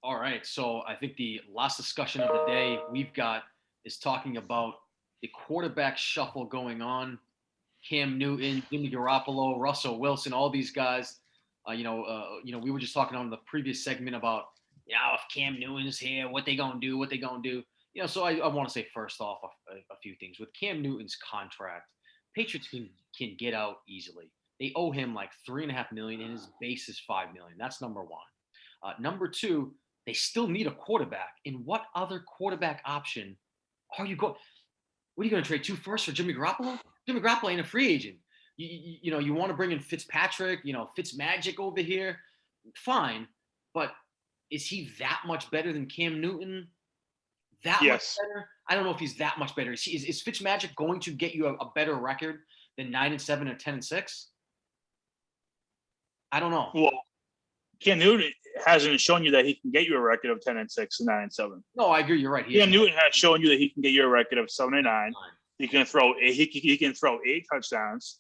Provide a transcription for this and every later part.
All right. So I think the last discussion of the day we've got is talking about the quarterback shuffle going on. Cam Newton, Jimmy Garoppolo, Russell Wilson, all these guys. We were just talking on the previous segment about, if Cam Newton's here, what they gonna do? What they gonna do? So I want to say first off a few things with Cam Newton's contract. Patriots can get out easily. They owe him like $3.5 million, and his base is $5 million. That's number one. Number two, they still need a quarterback. And what other quarterback option are you going? What are you going to trade 2 firsts for Jimmy Garoppolo? Jimmy Garoppolo ain't a free agent. You want to bring in Fitzpatrick, Fitzmagic over here, fine, but is he that much better than Cam Newton? That much Yes. better? I don't know if he's that much better. Is Fitzmagic going to get you a better record than 9-7 or 10-6? I don't know. Well, Cam Newton hasn't shown you that he can get you a record of 10-6 and 9-7. No, I agree. You're right. Cam Newton has shown you that he can get you a record of 7-9. He can throw 8 touchdowns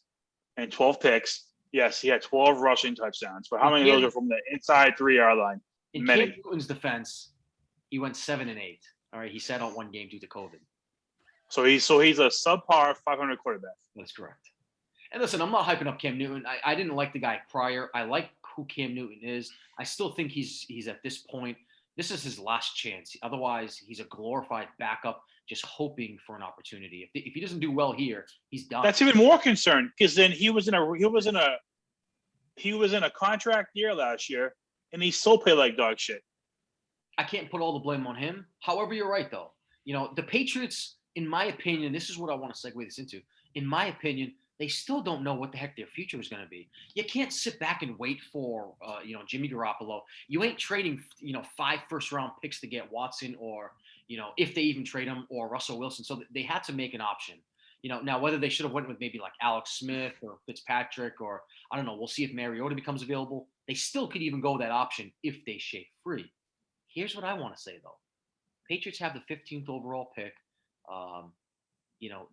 and 12 picks. Yes, he had 12 rushing touchdowns, but how many of those are from the inside 3-yard line? In Many. Cam Newton's defense, he went 7-8. All right, he sat out one game due to COVID. So he's a subpar 500 quarterback. That's correct. And listen, I'm not hyping up Cam Newton. I didn't like the guy prior. I like who Cam Newton is. I still think he's at this point, this is his last chance. Otherwise, he's a glorified backup, just hoping for an opportunity. If he doesn't do well here, he's done. That's even more concerned because then he was in a contract year last year, and he still played like dog shit. I can't put all the blame on him. However, you're right, though. The Patriots, in my opinion, this is what I want to segue this into. In my opinion, they still don't know what the heck their future is going to be. You can't sit back and wait for, Jimmy Garoppolo. You ain't trading, 5 first-round picks to get Watson or, if they even trade him, or Russell Wilson. So they had to make an option. Now whether they should have went with maybe like Alex Smith or Fitzpatrick or I don't know. We'll see if Mariota becomes available. They still could even go that option if they shake free. Here's what I want to say, though. Patriots have the 15th overall pick.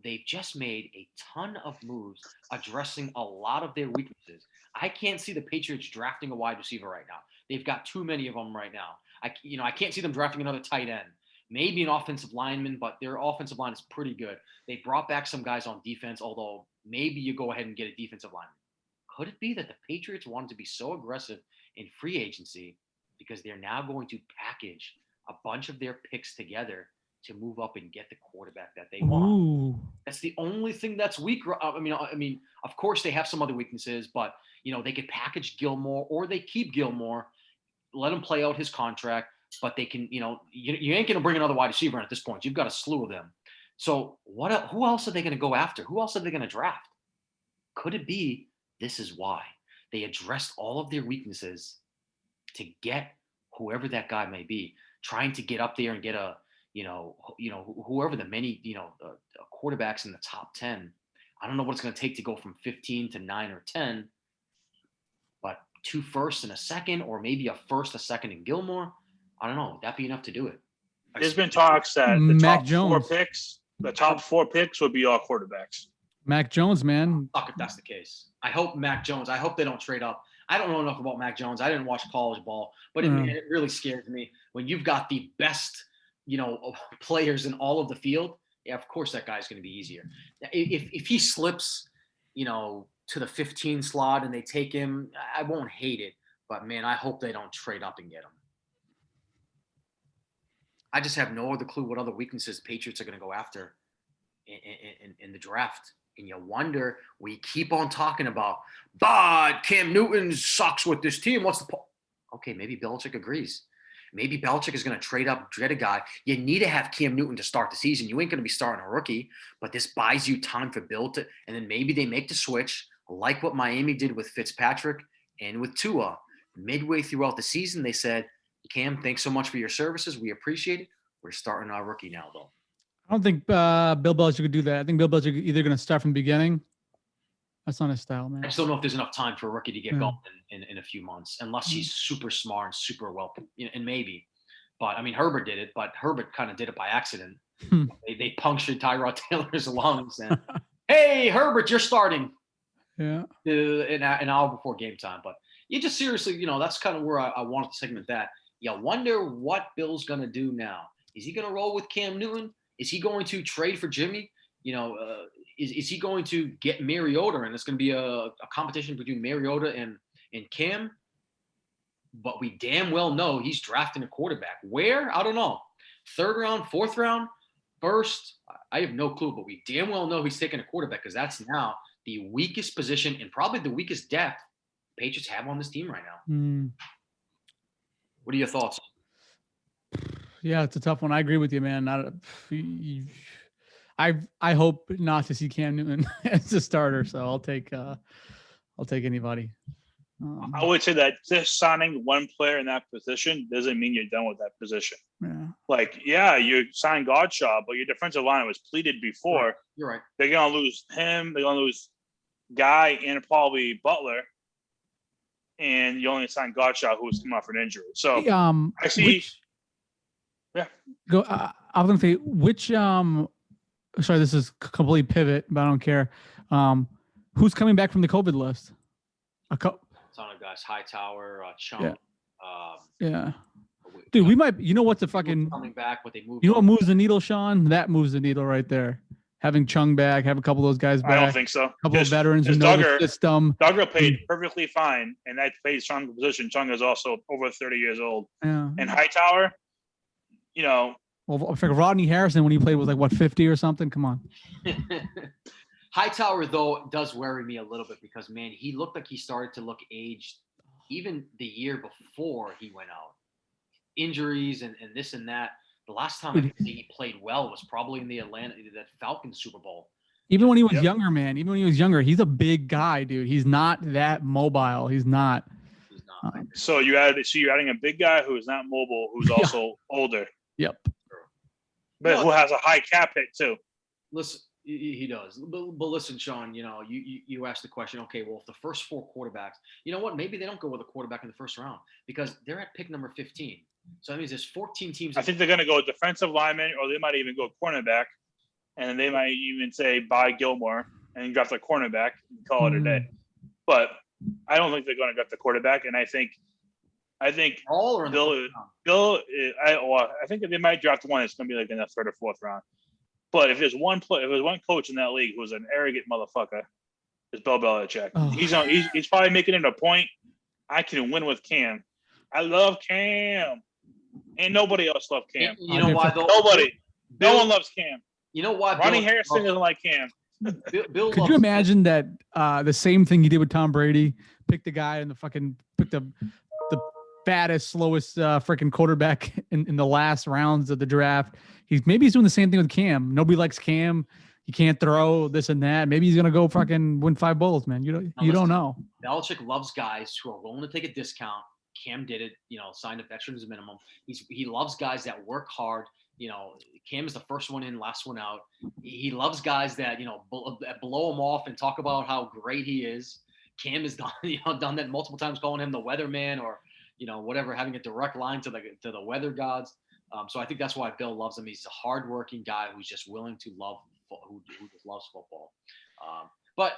They've just made a ton of moves addressing a lot of their weaknesses. I can't see the Patriots drafting a wide receiver right now. They've got too many of them right now. I can't see them drafting another tight end. Maybe an offensive lineman, but their offensive line is pretty good. They brought back some guys on defense, although maybe you go ahead and get a defensive lineman. Could it be that the Patriots wanted to be so aggressive in free agency because they're now going to package a bunch of their picks together to move up and get the quarterback that they want? Ooh. That's the only thing that's weak. I mean, of course they have some other weaknesses, but they could package Gilmore or they keep Gilmore, let him play out his contract, but they can, you ain't going to bring another wide receiver in at this point. You've got a slew of them. So who else are they going to go after? Who else are they going to draft? Could it be this is why they addressed all of their weaknesses to get whoever that guy may be, trying to get up there and get a, whoever the many, quarterbacks in the top 10. I don't know what it's going to take to go from 15 to 9 or 10, but 2 firsts and a second, or maybe a first, a second, and Gilmore. I don't know. Would that be enough to do it? There's been talks that the Mac Jones. the top 4 picks would be all quarterbacks. Mac Jones, man. Fuck if that's the case. I hope Mac Jones. I hope they don't trade up. I don't know enough about Mac Jones. I didn't watch college ball, but it really scares me when you've got the best, players in all of the field. Yeah, of course that guy's going to be easier. If he slips, to the 15 slot and they take him, I won't hate it. But man, I hope they don't trade up and get him. I just have no other clue what other weaknesses Patriots are going to go after in the draft. And you wonder, we keep on talking about, but Cam Newton sucks with this team. What's the point? Okay, maybe Belichick agrees. Maybe Belichick is going to trade up, get a guy. You need to have Cam Newton to start the season. You ain't going to be starting a rookie, but this buys you time for Bill to, and then maybe they make the switch, like what Miami did with Fitzpatrick and with Tua. Midway throughout the season, they said, Cam, thanks so much for your services. We appreciate it. We're starting our rookie now, though. I don't think Bill Belichick could do that. I think Bill Belichick is either going to start from the beginning. That's not his style, man. I just don't know if there's enough time for a rookie to get going in a few months, unless he's super smart and super well, and maybe. But, I mean, Herbert did it, but Herbert kind of did it by accident. They punctured Tyrod Taylor's lungs. And, hey, Herbert, you're starting. Yeah. An hour before game time. But you just seriously, that's kind of where I wanted to segment that. You wonder what Bill's going to do now. Is he going to roll with Cam Newton? Is he going to trade for Jimmy? Is he going to get Mariota? And it's going to be a competition between Mariota and Cam. But we damn well know he's drafting a quarterback. Where? I don't know. 3rd round, 4th round, 1st. I have no clue, but we damn well know he's taking a quarterback because that's now the weakest position and probably the weakest depth Patriots have on this team right now. What are your thoughts? Yeah, it's a tough one. I agree with you, man. I hope not to see Cam Newton as a starter, so I'll take anybody. I would say that just signing one player in that position doesn't mean you're done with that position. Yeah. Like, yeah, you signed Godshaw, but your defensive line was pleated before. Right. You're right. They're going to lose him. They're going to lose Guy and probably Butler. And you only signed Godshaw, who was coming off an injury. So I see. Go. I was going to say, which sorry, this is complete pivot, but I don't care. Who's coming back from the COVID list? Ton of guys, Hightower, Chung. Yeah. Dude, we might. You know what's the fucking coming back? What they moved. You know what moves the needle, Sean? That moves the needle right there. Having Chung back, have a couple of those guys back. I don't think so. A couple of veterans who know the system. Duggar played perfectly fine, and that plays Chung's position. Chung is also over 30 years old. Yeah. And Hightower, Well, I figure Rodney Harrison when he played was like what 50 or something. Come on. Hightower though does worry me a little bit because man, he looked like he started to look aged even the year before he went out. Injuries and this and that. The last time I think he played well was probably in that Falcons Super Bowl. Even when he was younger, man. Even when he was younger, he's a big guy, dude. He's not that mobile. He's not. So you're adding a big guy who is not mobile, who's also older. Yep. But who has a high cap hit too. Listen, he does. But listen, Sean, you asked the question, okay, well, if the first 4 quarterbacks, you know what? Maybe they don't go with a quarterback in the first round because they're at pick number 15. So that means there's 14 teams. I think they're going to go defensive lineman, or they might even go cornerback, and they might even say buy Gilmore and draft a cornerback and call it a day. But I don't think they're going to draft the quarterback, and I think all or Bill. I think if they might draft one, it's going to be like in the 3rd or 4th round. But if there's one coach in that league who's an arrogant motherfucker, it's Bill Belichick. Oh. He's probably making it a point. I can win with Cam. I love Cam. Ain't nobody else love Cam. You know why though? Nobody. No one loves Cam. You know why? Ronnie Harrison doesn't like Cam. Could you imagine that the same thing he did with Tom Brady? Pick the guy and pick the fattest, slowest freaking quarterback in the last rounds of the draft. He's doing the same thing with Cam. Nobody likes Cam. He can't throw this and that. Maybe he's gonna go fucking win 5 bowls, man. You don't know. Belichick loves guys who are willing to take a discount. Cam did it, signed a veterans minimum. He loves guys that work hard. Cam is the first one in, last one out. He loves guys that blow him off and talk about how great he is. Cam has done that multiple times, calling him the weatherman or whatever, having a direct line to the weather gods. So I think that's why Bill loves him. He's a hardworking guy who's just willing to love, who just loves football. But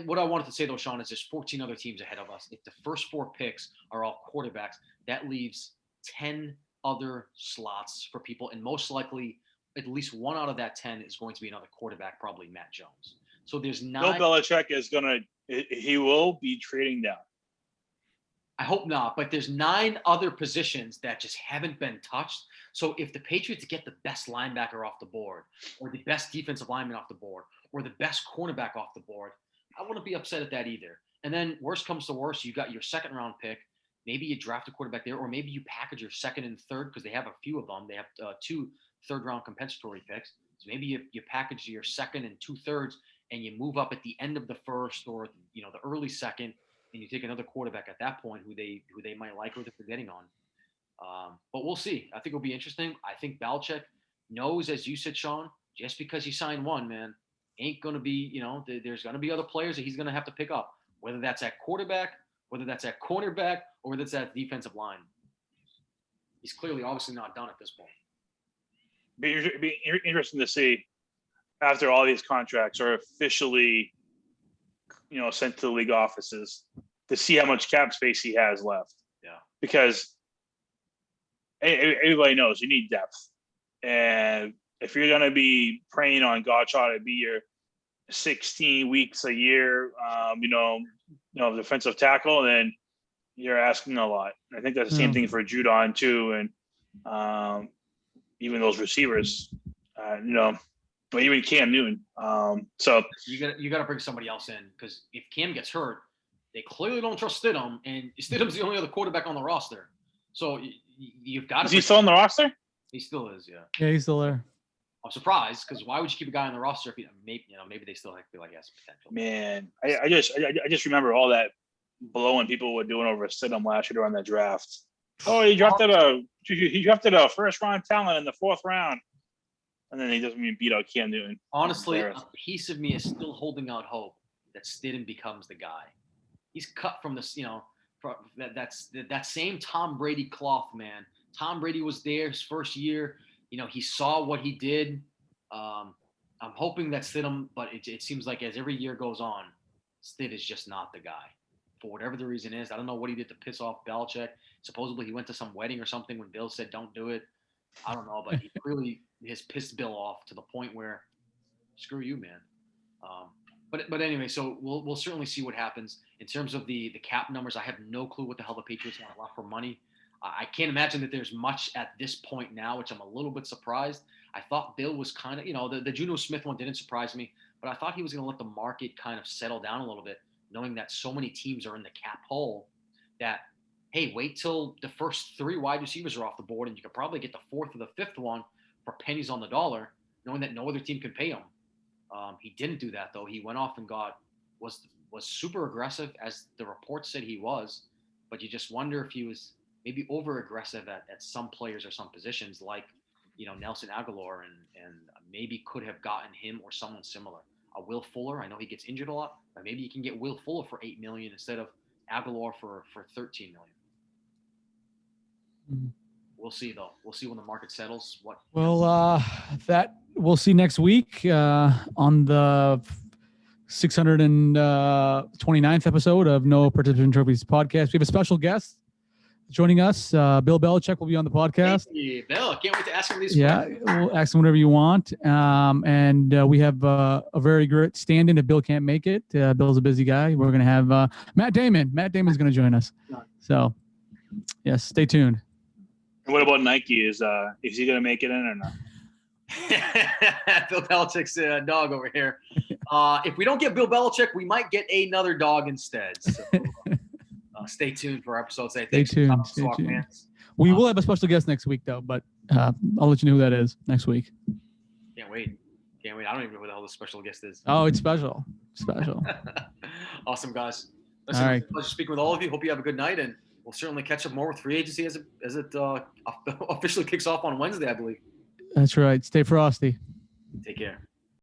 what I wanted to say though, Sean, is there's 14 other teams ahead of us. If the first 4 picks are all quarterbacks, that leaves 10 other slots for people, and most likely at least one out of that 10 is going to be another quarterback, probably Matt Jones. So there's 9. Bill Belichick he will be trading down. I hope not, but there's 9 other positions that just haven't been touched. So if the Patriots get the best linebacker off the board, or the best defensive lineman off the board, or the best cornerback off the board, I wouldn't be upset at that either. And then worst comes to worst, you got your 2nd round pick. Maybe you draft a quarterback there, or maybe you package your 2nd and 3rd because they have a few of them. They have 2 3rd round compensatory picks. So maybe you package your 2nd and 2/3, and you move up at the end of the 1st or the early 2nd, and you take another quarterback at that point who they might like or they're getting on. But we'll see. I think it'll be interesting. I think Belichick knows, as you said, Sean, just because he signed one, man, ain't going to be, there's going to be other players that he's going to have to pick up, whether that's at quarterback, whether that's at cornerback, or whether that's at defensive line. He's clearly obviously not done at this point. Be interesting to see after all these contracts are officially, sent to the league offices to see how much cap space he has left. Yeah. Because everybody knows you need depth. And if you're going to be preying on Gottschalk to be your 16 weeks a year, defensive tackle, then you're asking a lot. I think that's the same thing for Judon too. And even those receivers, or even Cam Newton. So you got to bring somebody else in, because if Cam gets hurt, they clearly don't trust Stidham, and Stidham's the only other quarterback on the roster. So you've got to. Is he still on the roster? He still is, yeah. Yeah, he's still there. I'm surprised, because why would you keep a guy on the roster if maybe they still feel like he has potential. Man, I just remember all that blowing people were doing over Stidham last year during that draft. Oh, he drafted a first round talent in the 4th round, and then he doesn't even beat out Cam Newton. Honestly, a piece of me is still holding out hope that Stidham becomes the guy. He's cut from this, that same Tom Brady cloth, man. Tom Brady was there his first year. He saw what he did. I'm hoping that Stidham, but it seems like as every year goes on, Stid is just not the guy. For whatever the reason is, I don't know what he did to piss off Belichick. Supposedly he went to some wedding or something when Bill said don't do it. I don't know, but he really has pissed Bill off to the point where, screw you, man. But anyway, so we'll certainly see what happens in terms of the cap numbers. I have no clue what the hell the Patriots want to offer for money. I can't imagine that there's much at this point now, which I'm a little bit surprised. I thought Bill was kind of, the Juno Smith one didn't surprise me, but I thought he was going to let the market kind of settle down a little bit, knowing that so many teams are in the cap hole that, hey, wait till the first 3 wide receivers are off the board, and you could probably get the 4th or the 5th one for pennies on the dollar, knowing that no other team can pay him. He didn't do that, though. He went off and was super aggressive, as the report said he was, but you just wonder if he was maybe over aggressive at some players or some positions, like Nelson Aguilar, and maybe could have gotten him or someone similar. Will Fuller, I know he gets injured a lot, but maybe you can get Will Fuller for $8 million instead of Aguilar for $13 million. Mm-hmm. We'll see, though. We'll see when the market settles. That we'll see next week on the 629th episode of No Participant Trophies podcast. We have a special guest joining us. Bill Belichick will be on the podcast. Hey, Bill, can't wait to ask him these questions. We'll ask him whatever you want. And we have a very great stand-in if Bill can't make it. Bill's a busy guy. We're going to have Matt Damon. Matt Damon's going to join us. So, yes, stay tuned. And what about Nike? Is he going to make it in or not? Bill Belichick's dog over here. If we don't get Bill Belichick, we might get another dog instead. So, stay tuned for our episode today. Stay tuned. We will have a special guest next week, though, but I'll let you know who that is next week. Can't wait. I don't even know who the hell the special guest is. Oh, it's special. Awesome, guys. Listen, all right. Pleasure speaking with all of you. Hope you have a good night, and we'll certainly catch up more with free agency as it officially kicks off on Wednesday, I believe. That's right. Stay frosty. Take care.